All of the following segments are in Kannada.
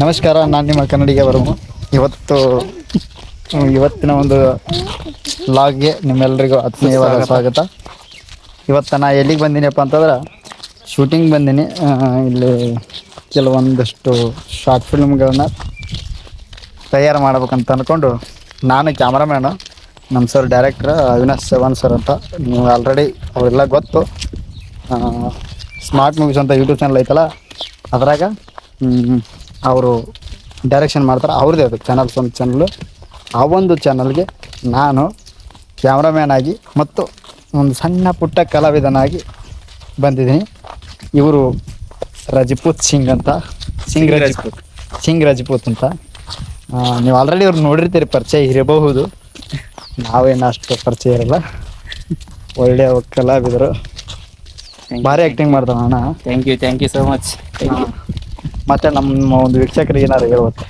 ನಮಸ್ಕಾರ, ನಾನು ನಿಮ್ಮ ಕನ್ನಡಿಗ ವರುಣ್. ಇವತ್ತು ಇವತ್ತಿನ ಒಂದು ಲಾಗ್ಗೆ ನಿಮ್ಮೆಲ್ಲರಿಗೂ ಆತ್ಮೀಯವಾದ ಸ್ವಾಗತ. ಇವತ್ತು ನಾ ಎಲ್ಲಿಗೆ ಬಂದೀನಪ್ಪ ಅಂತಂದ್ರೆ ಶೂಟಿಂಗ್ ಬಂದೀನಿ. ಇಲ್ಲಿ ಕೆಲವೊಂದಷ್ಟು ಶಾರ್ಟ್ ಫಿಲ್ಮ್ಗಳನ್ನ ತಯಾರು ಮಾಡ್ಬೇಕಂತ ಅಂದ್ಕೊಂಡು ನಾನು ಕ್ಯಾಮ್ರಾಮ್ಯಾನು, ನಮ್ಮ sir director Avinash Chavan sir ಅಂತ. ನೀವು ಆಲ್ರೆಡಿ ಅವರೆಲ್ಲ ಗೊತ್ತು. ಸ್ಮಾರ್ಟ್ ಮೂವೀಸ್ ಅಂತ ಯೂಟ್ಯೂಬ್ ಚಾನಲ್ ಐತಲ್ಲ, ಅದ್ರಾಗ ಅವರು ಡೈರೆಕ್ಷನ್ ಮಾಡ್ತಾರೆ. ಅವ್ರದ್ದೇ ಅದು ಚಾನಲ್ಸ್, ಒಂದು ಚಾನಲ್ಲು. ಆ ಒಂದು ಚಾನಲ್ಗೆ ನಾನು ಕ್ಯಾಮ್ರಾಮ್ಯಾನ್ ಆಗಿ ಮತ್ತು ಒಂದು ಸಣ್ಣ ಪುಟ್ಟ ಕಲಾವಿದನಾಗಿ ಬಂದಿದ್ದೀನಿ. ಇವರು ರಜಪೂತ್ ಸಿಂಗ್ ಅಂತ, ಸಿಂಗ್ ರಜಪೂತ್ ಅಂತ. ನೀವು ಆಲ್ರೆಡಿ ಇವ್ರು ನೋಡಿರ್ತೀರಿ, ಪರಿಚಯ ಇರಬಹುದು. ನಾವೇನು ಅಷ್ಟು ಪರಿಚಯ ಇರಲ್ಲ. ಒಳ್ಳೆಯ ಕಲಾವಿದರು, ಭಾರಿ ಆ್ಯಕ್ಟಿಂಗ್ ಮಾಡ್ತಾನೆ ಅಣ್ಣ. Thank you so much. ಮತ್ತು ನಮ್ಮ ಒಂದು ವೀಕ್ಷಕರಿಗೆ ಏನಾರು ಹೇಳ್ಬೋದು?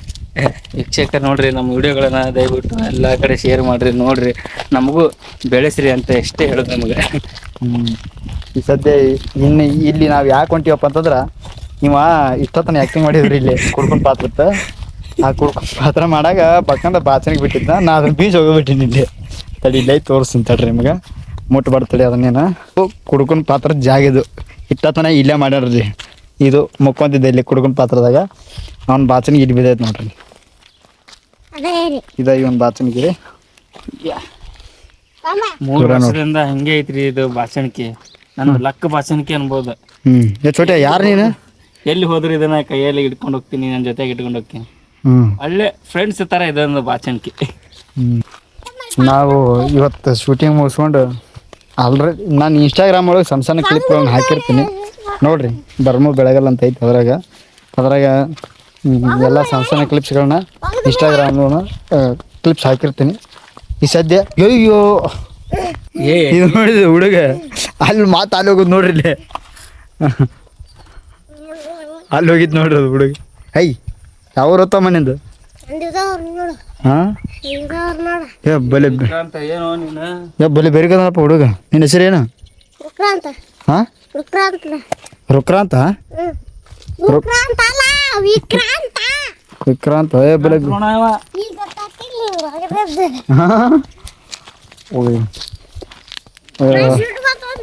ವೀಕ್ಷಕರು ನೋಡ್ರಿ, ನಮ್ಮ ವಿಡಿಯೋಗಳನ್ನ ದಯವಿಟ್ಟು ಎಲ್ಲ ಕಡೆ ಶೇರ್ ಮಾಡಿರಿ, ನೋಡ್ರಿ, ನಮಗೂ ಬೆಳೆಸ್ರಿ ಅಂತ ಎಷ್ಟೇ ಹೇಳೋದು ನಮಗೆ. ಈ ಸದ್ಯ ಇನ್ನು ಇಲ್ಲಿ ನಾವು ಯಾಕೆ ಹೊಂಟಿವಪ್ಪ ಅಂತಂದ್ರೆ, ನೀವು ಇಷ್ಟೊತ್ತನ ಆ್ಯಕ್ಟಿಂಗ್ ಮಾಡಿದ್ರಿ ಇಲ್ಲಿ ಕುಡ್ಕೊಂಡು ಪಾತ್ರಕ್ಕೆ. ಆ ಕುಡ್ಕೊಂಡು ಪಾತ್ರ ಮಾಡಾಗ ಬಕ್ಕಂದ ಬಾಚನಿಗೆ ಬಿಟ್ಟಿದ್ದ, ನಾ ಅದ್ರ ಬೀಜ ಹೋಗಿಬಿಟ್ಟಿನಿ. ಇಲ್ಲಿ ತಡಿ, ಇಲ್ಲೇ ತೋರಿಸ್ತೀನಿ ತಡ್ರಿ ನಿಮಗೆ, ಮುಟ್ಬಾರ್ದು ಅದನ್ನೇನು. ಕುಡ್ಕೊಂಡು ಪಾತ್ರ ಜಾಗಿದು ಇಷ್ಟೊತ್ತನ ಇಲ್ಲೇ ಮಾಡ್ಯಾರ್ರಿ. ಇದು ಮುಕ್ಕೊಂತಿದ್ದೆ ಇಲ್ಲಿ ಕುಡ್ಕೊಂಡು ಪಾತ್ರದಾಗ. ಅವ್ನ ಬಾಚನಿಗೆ ಇಲ್ಲಿ ಬಿದ್ದೈತೆ ನೋಡ್ರಿ. ಇದ ಇವನ್ ಬಾಚನಿಗೆ 3 ವರ್ಷದಿಂದ ಹಂಗೆ ಐತ್ರಿ ಇದು ಬಾಚಣಿಕೆ. ನನ್ನ ಲಕ್ಕ ಬಾಚಣಿಕೆ ಅನ್ಬೋದು. ಚೋಟ ಯಾರು ನೀನು? ಎಲ್ಲಿ ಹೋದ್ರು ಇದನ್ನ ಕೈಯಲ್ಲಿ ಇಟ್ಕೊಂಡು ಹೋಗ್ತೀನಿ, ನನ್ನ ಜೊತೆಗೆ ಇಟ್ಕೊಂಡು ಹೋಗ್ತೀನಿ. ಒಳ್ಳೆ ಫ್ರೆಂಡ್ಸ್ ತರ ಇದೊಂದು ಬಾಚಣಿಕೆ. ನಾವು ಇವತ್ತು ಶೂಟಿಂಗ್ ಮುಗಿಸ್ಕೊಂಡು ಆಲ್ರೆಡಿ ನಾನು ಇನ್ಸ್ಟಾಗ್ರಾಮ್ ಒಳಗೆ ಸಣ್ಣ ಸಣ್ಣ ಕ್ಲಿಪ್ಗಳನ್ನ ಹಾಕಿರ್ತೀನಿ ನೋಡ್ರಿ. ಬರ್ಮು ಬೆಳಗಲ್ಲ ಅಂತ ಐತೆ, ಅದ್ರಾಗ ಎಲ್ಲ ಸಣ್ಣ ಸಣ್ಣ ಕ್ಲಿಪ್ಸ್ಗಳನ್ನ ಇನ್ಸ್ಟಾಗ್ರಾಮ್ ಕ್ಲಿಪ್ಸ್ ಹಾಕಿರ್ತೀನಿ. ಈ ಸದ್ಯ ಅಯ್ಯೋ ಇದು ನೋಡಿದೆ ಹುಡುಗ ಅಲ್ಲಿ ಅಲ್ಲಿ ಹೋಗೋದು ನೋಡ್ರಿ, ಇಲ್ಲಿ ಅಲ್ಲಿ ಹೋಗಿದ್ದು ನೋಡ್ರಿ ಅದು ಹುಡುಗ. ಐ ಯಾವ ಹೊತ್ತ ಮನೆಯಿಂದ? ಹಾಂ ಬಲೆ ಬಲೆ ಬೆರ್ಗದಪ್ಪ ಹುಡುಗ. ನಿನ್ನ ಹೆಸರೇನು? ಹಾಂ ರುಕ್ರಾಂತ. ವಿಕ್ರಾಂತ್ ಬಲೆ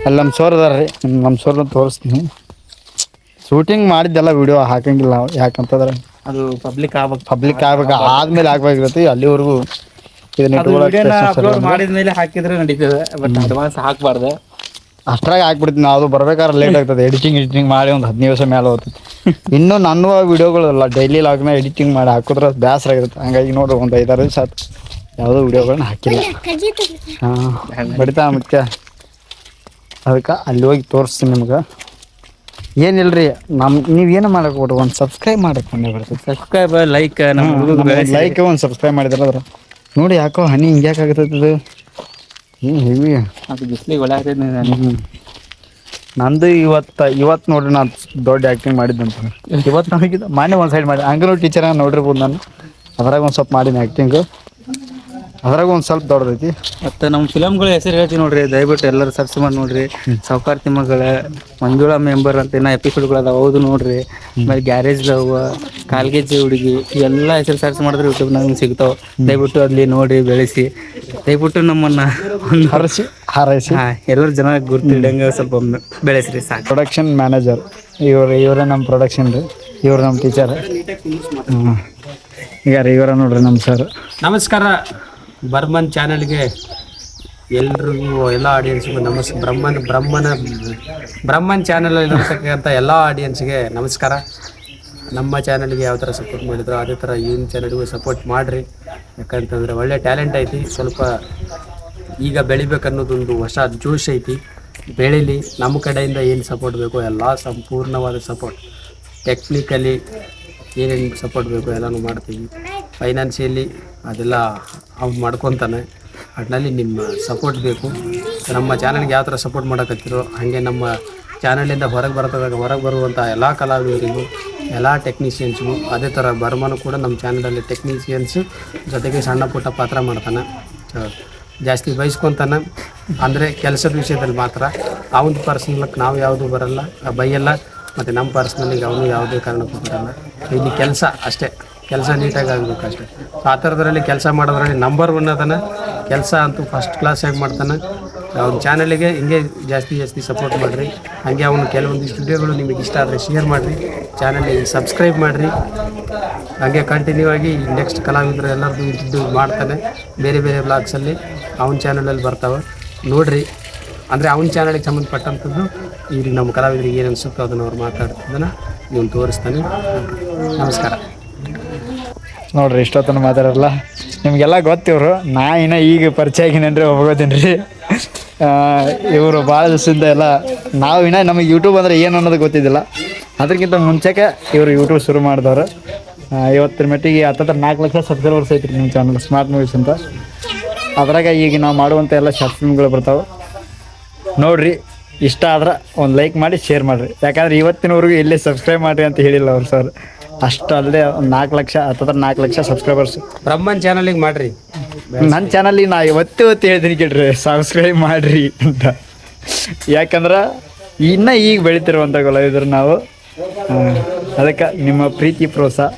ಅಲ್ಲಿ ನಮ್ಮ ಸೋರ್ ಅದಾರ ರೀ, ನಮ್ಮ ಸೋರ್ನ ತೋರಿಸ್ತೀನಿ. ಶೂಟಿಂಗ್ ಮಾಡಿದ್ದೆಲ್ಲ ವಿಡಿಯೋ ಹಾಕಂಗಿಲ್ಲ ನಾವು, ಯಾಕಂತಂದ್ರೆ ಅದು ಪಬ್ಲಿಕ್ ಆಗ್ಬೇಕು, ಆದ್ಮೇಲೆ ಆಗ್ಬೇಕಿರತ್ತೆ. ಅಲ್ಲಿವರೆಗೂ ಅಪ್ಲೋಡ್ ಮಾಡಿದ್ಮೇಲೆ ಹಾಕಿದ್ರೆ ನಡೀತದೆ, ಬಟ್ ಅಡ್ವಾನ್ಸ್ ಹಾಕ್ಬಾರ್ದು. ಅಷ್ಟ್ರಾಗ ಹಾಕ್ಬಿಡ್ತೀನಿ. ಅದು ಬರ್ಬೇಕಾದ್ರೆ ಲೇಟ್ ಆಗ್ತದೆ. ಎಡಿಟಿಂಗ್ ಮಾಡಿ ಒಂದು 15 ದಿವಸ ಮೇಲೆ ಹೋಗ್ತದೆ. ಇನ್ನೂ ನನ್ನ ವಿಡಿಯೋಗಳೆಲ್ಲ ಡೈಲಿ ಲಾಗ್ನ ಎಡಿಟಿಂಗ್ ಮಾಡಿ ಹಾಕಿದ್ರೆ ಬೇಸರ ಆಗಿರುತ್ತೆ. ಹಂಗಾಗಿ ನೋಡ್ರಿ, ಒಂದು 5-6 ದಿವಸ ಆಯ್ತು ಯಾವುದೋ ವಿಡಿಯೋಗಳನ್ನ ಹಾಕಿಲ್ಲ. ಬಡಿತಾ ಮುಖ್ಯ, ಅದಕ್ಕೆ ಅಲ್ಲಿ ಹೋಗಿ ತೋರಿಸ್ತೀನಿ ನಿಮ್ಗೆ. ಏನಿಲ್ರಿ, ನೀವೇನು ಮಾಡಕ್ಕೆ ಕೊಡ್ರಿ, ಒಂದು ಸಬ್ಸ್ಕ್ರೈಬ್ ಮಾಡಕ್ಕೆ ಸಬ್ಸ್ಕ್ರೈಬ್, ಲೈಕ್ ಒಂದು ಸಬ್ಸ್ಕ್ರೈಬ್ ಮಾಡಿದ್ರೆ ಅದ್ರ ನೋಡಿ. ಯಾಕೋ ಹನಿ ಹಿಂಗ್ಯಾಕೆ ಆಗತ್ತದು? ಹೆವಿ ಅದು ಬಿಸ್ಲಿಗೆ ಒಳ್ಳೆ ಆಗ್ತೈತೆ. ನಂದು ಇವತ್ತು ನೋಡ್ರಿ, ನಾನು ದೊಡ್ಡ ಆ್ಯಕ್ಟಿಂಗ್ ಮಾಡಿದ್ದಂತ. ಇವತ್ತು ನನಗಿದ್ದು ಮಾನ್ಯ ಒಂದು ಸೈಡ್ ಮಾಡಿ ಅಂಗನವಾಡಿ ಟೀಚರ್ ನೋಡಿರ್ಬೋದು. ನಾನು ಅದ್ರಾಗ ಒಂದು ಸ್ವಲ್ಪ ಮಾಡೀನಿ ಆ್ಯಕ್ಟಿಂಗು, ಅದ್ರಾಗ ಒಂದು ಸ್ವಲ್ಪ ದೊಡ್ಡದೈತಿ. ಮತ್ತು ನಮ್ಮ ಫಿಲಮ್ಗಳ ಹೆಸರು ಹೇಳ್ತೀವಿ ನೋಡ್ರಿ, ದಯವಿಟ್ಟು ಎಲ್ಲರೂ ಸರ್ಚ್ ಮಾಡಿ ನೋಡ್ರಿ. ಸಾವುಕಾರ ತಿಮ್ಮಗಳ, ಮಂಜುಳಾ ಮೆಂಬರ್ ಅಂತ ಏನೋ ಎಪಿಸೋಡ್ಗಳದಾವ, ಹೌದು ನೋಡ್ರಿ. ಆಮೇಲೆ ಗ್ಯಾರೇಜ್ದವ, ಕಾಲ್ಗೆಜ್ಜೆ ಹುಡುಗಿ, ಇವೆಲ್ಲ ಹೆಸರು ಸರ್ಚ್ ಮಾಡಿದ್ರೆ ಯೂಟ್ಯೂಬ್ನಾಗ ಸಿಗ್ತಾವೆ. ದಯವಿಟ್ಟು ಅಲ್ಲಿ ನೋಡಿ ಬೆಳೆಸಿ, ದಯವಿಟ್ಟು ನಮ್ಮನ್ನು ಹಾರೈಸಿ ಎಲ್ಲರೂ ಜನ ಗುರ್ತಿಡಂಗೆ ಸ್ವಲ್ಪ ಬೆಳೆಸ್ರಿ ಸಾಕು. ಪ್ರೊಡಕ್ಷನ್ ಮ್ಯಾನೇಜರ್ ಇವರೇ ನಮ್ಮ ಪ್ರೊಡಕ್ಷನ್ ರೀ, ಇವರು ನಮ್ಮ ಟೀಚರ್. ಈಗ ಇವರ ನೋಡ್ರಿ ನಮ್ಮ ಸರ್. ನಮಸ್ಕಾರ. ಬರ್ಮನ್ ಚಾನಲ್ಗೆ ಎಲ್ರಿಗೂ, ಎಲ್ಲ ಆಡಿಯನ್ಸ್ಗೂ ಬ್ರಹ್ಮನ್ ಚಾನಲಲ್ಲಿ ನೋಡ್ತಕ್ಕಂಥ ಎಲ್ಲ ಆಡಿಯನ್ಸ್ಗೆ ನಮಸ್ಕಾರ. ನಮ್ಮ ಚಾನಲ್ಗೆ ಯಾವ ಥರ ಸಪೋರ್ಟ್ ಮಾಡಿದ್ರು ಅದೇ ಥರ ಇವ್ನ ಚಾನಲ್ಗೂ ಸಪೋರ್ಟ್ ಮಾಡಿರಿ. ಯಾಕಂತಂದರೆ ಒಳ್ಳೆ ಟ್ಯಾಲೆಂಟ್ ಐತಿ, ಸ್ವಲ್ಪ ಈಗ ಬೆಳಿಬೇಕನ್ನೋದೊಂದು ಹೊಸ ಜೋಶ್ ಐತಿ. ಬೆಳೀಲಿ. ನಮ್ಮ ಕಡೆಯಿಂದ ಏನು ಸಪೋರ್ಟ್ ಬೇಕೋ ಎಲ್ಲ ಸಂಪೂರ್ಣವಾದ ಸಪೋರ್ಟ್, ಟೆಕ್ನಿಕಲಿ ಏನೇನು ಸಪೋರ್ಟ್ ಬೇಕು ಎಲ್ಲನೂ ಮಾಡ್ತೀವಿ. ಫೈನಾನ್ಷಿಯಲಿ ಅದೆಲ್ಲ ಅವ್ನು ಮಾಡ್ಕೊತಾನೆ. ಒಟ್ಟಿನಲ್ಲಿ ನಿಮ್ಮ ಸಪೋರ್ಟ್ ಬೇಕು. ನಮ್ಮ ಚಾನಲ್ಗೆ ಯಾವ ಥರ ಸಪೋರ್ಟ್ ಮಾಡೋಕತ್ತಿರೋ ಹಾಗೆ ನಮ್ಮ ಚಾನಲಿಂದ ಹೊರಗೆ ಬರುವಂಥ ಎಲ್ಲ ಕಲಾವಿದರಿಗೂ, ಎಲ್ಲ ಟೆಕ್ನಿಷಿಯನ್ಸ್ಗೂ ಅದೇ ಥರ ಬರ್ಮನು ಕೂಡ ನಮ್ಮ ಚಾನಲಲ್ಲಿ ಟೆಕ್ನಿಷಿಯನ್ಸು ಜೊತೆಗೆ ಸಣ್ಣ ಪುಟ್ಟ ಪಾತ್ರ ಮಾಡ್ತಾನೆ. ಜಾಸ್ತಿ ಬಯಸ್ಕೊತಾನೆ, ಅಂದರೆ ಕೆಲಸದ ವಿಷಯದಲ್ಲಿ ಮಾತ್ರ. ಅವನ ಪರ್ಸನಲಕ್ಕೆ ನಾವು ಯಾವುದು ಬರಲ್ಲ, ಬೈಯಲ್ಲ. ಮತ್ತು ನಮ್ಮ ಪರ್ಸ್ನಲ್ಲಿಗೆ ಅವನು ಯಾವುದೇ ಕಾರಣಕ್ಕೂ ಬರಲ್ಲ. ಇಲ್ಲಿ ಕೆಲಸ ಅಷ್ಟೇ, ಕೆಲಸ ನೀಟಾಗಿ ಆಗಬೇಕು ಅಷ್ಟೇ. ಸೊ ಆ ಥರದ್ರಲ್ಲಿ ಕೆಲಸ ಮಾಡೋದ್ರಲ್ಲಿ ನಂಬರ್ 1 ಅದನ್ನು. ಕೆಲಸ ಅಂತೂ ಫಸ್ಟ್ ಕ್ಲಾಸಾಗಿ ಮಾಡ್ತಾನೆ. ಅವ್ನ ಚಾನಲಿಗೆ ಹಿಂಗೆ ಜಾಸ್ತಿ ಸಪೋರ್ಟ್ ಮಾಡಿರಿ. ಹಾಗೆ ಅವನು ಕೆಲವೊಂದಿಷ್ಟು ವಿಡಿಯೋಗಳು ನಿಮಗೆ ಇಷ್ಟ ಆದರೆ ಶೇರ್ ಮಾಡಿರಿ, ಚಾನಲಿಗೆ ಸಬ್ಸ್ಕ್ರೈಬ್ ಮಾಡಿರಿ. ಹಾಗೆ ಕಂಟಿನ್ಯೂ ಆಗಿ ನೆಕ್ಸ್ಟ್ ಕಲಾವಿದರು ಎಲ್ಲರದ್ದು ಇಂಥದ್ದು ಮಾಡ್ತಾನೆ. ಬೇರೆ ಬೇರೆ ಬ್ಲಾಗ್ಸಲ್ಲಿ ಅವನ ಚಾನಲಲ್ಲಿ ಬರ್ತಾವೆ, ನೋಡಿರಿ. ಅಂದರೆ ಅವನ ಚಾನಲಿಗೆ ಸಂಬಂಧಪಟ್ಟಂಥದ್ದು ಈಗ ನಮ್ಮ ಕಲಾವಿದರಿಗೆ ಏನು ಅನಿಸುತ್ತೋ ಅದನ್ನು ಅವ್ರು ಮಾತಾಡ್ತಿದ್ದನ್ನು ನೀವು ತೋರಿಸ್ತಾನೆ. ನಮಸ್ಕಾರ. ನೋಡ್ರಿ ಇಷ್ಟೊತ್ತನ ಮಾತಾಡಲ್ಲ, ನಿಮಗೆಲ್ಲ ಗೊತ್ತಿವ್ರು. ನಾ ಇನ್ನು ಈಗ ಪರಿಚಯ ಆಗಿನೇನ್ರಿ ಹೋಗೋತೀನಿ ರೀ. ಇವರು ಭಾಳ ದಿವಸದಿಂದ ಎಲ್ಲ ನಾವು ಇನ್ನು ನಮಗೆ ಯೂಟ್ಯೂಬ್ ಅಂದರೆ ಏನು ಅನ್ನೋದು ಗೊತ್ತಿದ್ದಿಲ್ಲ. ಅದಕ್ಕಿಂತ ಮುಂಚೆಗೆ ಇವರು ಯೂಟ್ಯೂಬ್ ಶುರು ಮಾಡಿದವರು. ಇವತ್ತಿನ ಮಟ್ಟಿಗೆ 4 ಲಕ್ಷ ಸಬ್ಸ್ಕ್ರೈಬರ್ಸ್ ಐತ್ರಿ ನಿಮ್ಮ ಚಾನಲ್ ಸ್ಮಾರ್ಟ್ ಮೂವೀಸ್ ಅಂತ. ಅದ್ರಾಗ ಈಗ ನಾವು ಮಾಡುವಂಥ ಎಲ್ಲ ಶಾರ್ಟ್ ಫಿಲ್ಮ್ಗಳು ಬರ್ತಾವೆ, ನೋಡಿರಿ. ಇಷ್ಟ ಆದ್ರೆ ಒಂದು ಲೈಕ್ ಮಾಡಿ ಶೇರ್ ಮಾಡಿರಿ. ಯಾಕಂದ್ರೆ ಇವತ್ತಿನವರೆಗೂ ಎಲ್ಲಿ ಸಬ್ಸ್ಕ್ರೈಬ್ ಮಾಡಿರಿ ಅಂತ ಹೇಳಿಲ್ಲ ಅವ್ರು ಸರ್. ಅಷ್ಟು ಅಲ್ಲದೆ ಒಂದು 4 ಲಕ್ಷ 4 ಲಕ್ಷ ಸಬ್ಸ್ಕ್ರೈಬರ್ಸ್ ಬ್ರಹ್ಮನ್ ಚಾನಲಿಗೆ ಮಾಡಿರಿ. ನನ್ನ ಚಾನಲಿಗೆ ನಾ ಇವತ್ತು ಹೇಳ್ತೀನಿ ಕೇಳ್ರಿ, ಸಬ್ಸ್ಕ್ರೈಬ್ ಮಾಡಿರಿ ಅಂತ. ಯಾಕಂದ್ರೆ ಇನ್ನೂ ಈಗ ಬೆಳಿತಿರುವಂಥ ಕಲಾವಿದರು ನಾವು. ಅದಕ್ಕೆ ನಿಮ್ಮ ಪ್ರೀತಿ ಪ್ರೋತ್ಸಾಹ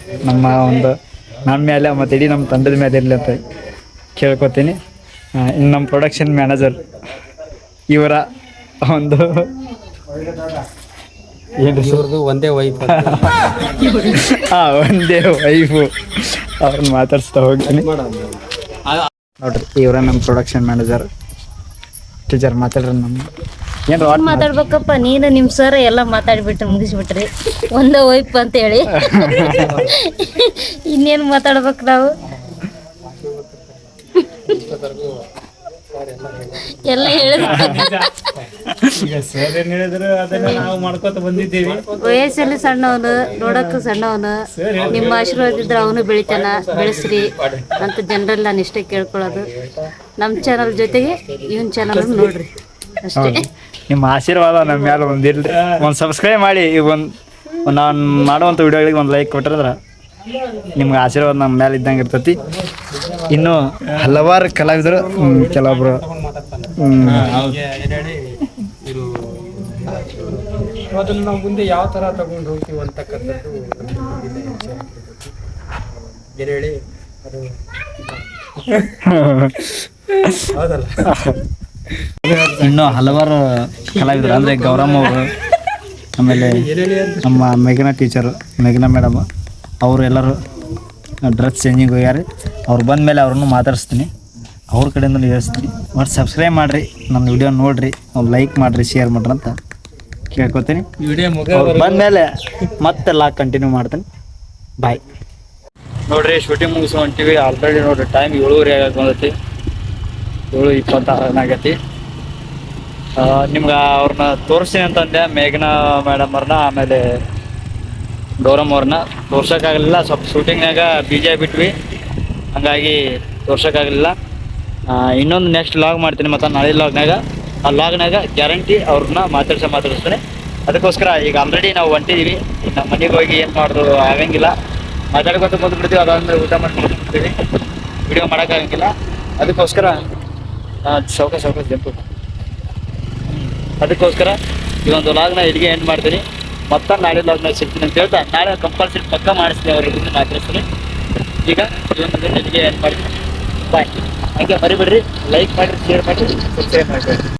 ನಮ್ಮ ಮೇಲೆ ಮತ್ತು ಇಡೀ ನಮ್ಮ ತಂಡದ ಮೇಲೆ ಇರಲಿ ಅಂತ ಕೇಳ್ಕೊತೀನಿ. ಇನ್ನು ನಮ್ಮ ಪ್ರೊಡಕ್ಷನ್ ಮ್ಯಾನೇಜರ್ ಇವರ ಒಂದು ಇವ್ರದ್ದು ಒಂದೇ ವೈಫ್. ಒಂದೇ ವೈಫು. ಅವ್ರನ್ನ ಮಾತಾಡ್ಸ್ತಾ ಹೋಗ್ತೀನಿ ನೋಡ್ರಿ. ಇವರ ನಮ್ಮ ಪ್ರೊಡಕ್ಷನ್ ಮ್ಯಾನೇಜರ್. ಟೀಚರ್ ಮಾತಾಡ್ರಿ. ಏನು ಮಾತಾಡ್ಬೇಕಪ್ಪ ನೀನು, ನಿಮ್ಮ ಸರ್ ಎಲ್ಲ ಮಾತಾಡ್ಬಿಟ್ಟು ಮುಗಿಸ್ಬಿಟ್ರಿ. ಒಂದೇ ವೈಪ್ ಅಂತ ಹೇಳಿ ಇನ್ನೇನು ಮಾತಾಡ್ಬೇಕು ನಾವು? ಎಲ್ಲ ವಯಸ್ಸಲ್ಲಿ ಸಣ್ಣವನು, ನೋಡಕ್ಕೂ ಸಣ್ಣವನು. ನಿಮ್ಮ ಆಶೀರ್ವಾದ ಇದ್ರೆ ಅವನು ಬೆಳಿತಾನ, ಬೆಳೆಸ್ರಿ ಅಂತ ಜನರಲ್ಲಿ ನಾನು ಇಷ್ಟೇ ಕೇಳ್ಕೊಳ್ಳೋದು. ನಮ್ಮ ಚಾನಲ್ ಜೊತೆಗೆ ಇವನ್ ಚಾನಲ್ ನೋಡ್ರಿ ಅಷ್ಟೇ. ನಿಮ್ಮ ಆಶೀರ್ವಾದ ನಮ್ಮ ಮೇಲೆ ಒಂದಿಲ್ರಿ. ಒಂದು ಸಬ್ಸ್ಕ್ರೈಬ್ ಮಾಡಿ, ಈಗ ನಾನು ಮಾಡುವಂಥ ವಿಡಿಯೋಗಳಿಗೆ ಒಂದು ಲೈಕ್ ಕೊಟ್ಟಿದ್ರೆ ನಿಮ್ಗೆ ಆಶೀರ್ವಾದ ನಮ್ಮ ಮೇಲೆ ಇದ್ದಂಗೆ ಇರ್ತೈತಿ. ಇನ್ನು ಹಲವಾರು ಕಲಾವಿದರು, ಕೆಲವೊಬ್ರು ಅದನ್ನು ನಾವು ಮುಂದೆ ಯಾವ ಥರ ತಗೊಂಡು ಹೋಗ್ತೀವಿ ಅಂತಕ್ಕಂಥದ್ದು ಗೆರೆಳಿ ಅದು ಹೌದಲ್ಲ. ಇನ್ನೂ ಹಲವಾರು ಕಲಾವಿದರು ಅಂದರೆ ಗೌರಮ್ಮ ಅವರು, ಆಮೇಲೆ ನಮ್ಮ ಮೇಘನಾ ಟೀಚರು, ಮೇಘನಾ ಮೇಡಮ್ ಅವರು ಎಲ್ಲರೂ ಡ್ರೆಸ್ ಚೇಂಜಿಂಗ್ ಹೋಗ್ಯಾರ. ಅವ್ರು ಬಂದ ಮೇಲೆ ಅವ್ರನ್ನೂ ಮಾತಾಡಿಸ್ತೀನಿ, ಅವ್ರ ಕಡೆಯಿಂದಲೂ ಹೇಳ್ತೀನಿ. ಮತ್ತು ಸಬ್ಸ್ಕ್ರೈಬ್ ಮಾಡಿರಿ, ನನ್ನ ವಿಡಿಯೋ ನೋಡಿರಿ, ಒಂದು ಲೈಕ್ ಮಾಡಿರಿ, ಶೇರ್ ಮಾಡಿರಿ ಅಂತ ಕೇಳ್ಕೊತೀನಿ. ಅವ್ರು ಬಂದಮೇಲೆ ಮತ್ತೆಲ್ಲ ಕಂಟಿನ್ಯೂ ಮಾಡ್ತೀನಿ. ಬಾಯ್. ನೋಡಿರಿ, ಶೂಟಿಂಗ್ ಮುಗಿಸೋ ಹೊಂಟಿವಿ. ಆಲ್ರೆಡಿ ನೋಡಿರಿ ಟೈಮ್ 7:30 ಆಗಕ್ಕೆ ಬಂದೈತಿ. 7:26 ಆಗೈತಿ. ನಿಮ್ಗೆ ಅವ್ರನ್ನ ತೋರಿಸ್ತೀನಿ ಅಂತಂದೆ, ಮೇಘನಾ ಮೇಡಮ್ ಅವ್ರನ್ನ, ಆಮೇಲೆ ಗೌರಮ್ಮ ಅವ್ರನ್ನ. ತೋರ್ಸೋಕ್ಕಾಗಲಿಲ್ಲ, ಸ್ವಲ್ಪ ಶೂಟಿಂಗ್ನಾಗ ಬಿಜಿ ಆಗಿಬಿಟ್ವಿ, ಹಾಗಾಗಿ ತೋರ್ಸೋಕ್ಕಾಗಲಿಲ್ಲ. ಇನ್ನೊಂದು ನೆಕ್ಸ್ಟ್ ಲಾಗ್ ಮಾಡ್ತೀನಿ, ಮತ್ತು ನಾಳೆ ಲಾಗ್ನಾಗ, ಆ ಲಾಗ್ನಾಗ ಗ್ಯಾರಂಟಿ ಅವ್ರನ್ನ ಮಾತಾಡ್ಸ್ತೀನಿ. ಅದಕ್ಕೋಸ್ಕರ ಈಗ ಆಲ್ರೆಡಿ ನಾವು ಹೊಂಟಿದ್ದೀವಿ. ನಮ್ಮ ಮನೆಗೆ ಹೋಗಿ ಏನು ಮಾಡೋದು ಆಗಂಗಿಲ್ಲ, ಮಾತಾಡ್ಕೊತ ಬಂದುಬಿಡ್ತೀವಿ. ಅದಾದ್ಮೇಲೆ ಊಟ ಮಾಡ್ಕೊಂಡ್ಬಿಡ್ತೀವಿ, ವಿಡಿಯೋ ಮಾಡೋಕ್ಕಾಗಂಗಿಲ್ಲ. ಅದಕ್ಕೋಸ್ಕರ ಸೌಕಾಶ ಜಂಪು. ಅದಕ್ಕೋಸ್ಕರ ಈ ಒಂದು ಲಾಗ್ನ ಇಲ್ಲಿಗೆ ಎಂಡ್ ಮಾಡ್ತೀನಿ. ಮತ್ತೆ ನಾಳೆ ಲಾಗ್ನಾಗ ಸಿಗ್ತೀನಿ ಅಂತ ಹೇಳ್ತಾ, ನಾಳೆ ಕಂಪಲ್ಸರಿ ಪಕ್ಕ ಮಾಡಿಸ್ತೀನಿ, ಅವ್ರಿಗೆ ಮಾತಾಡಿಸ್ತೀನಿ. ಈಗ ಇದೊಂದು ಇಲ್ಲಿಗೆ ಎಂಡ್ ಮಾಡ್ತೀನಿ. ಬಾಯ್. ಹಾಗೆ ಮರಿಬೇಡ್ರಿ, ಲೈಕ್ ಮಾಡಿರಿ, ಶೇರ್ ಮಾಡಿರಿ, ಸಬ್ಸ್ಕ್ರೈಬ್ ಮಾಡಿರಿ.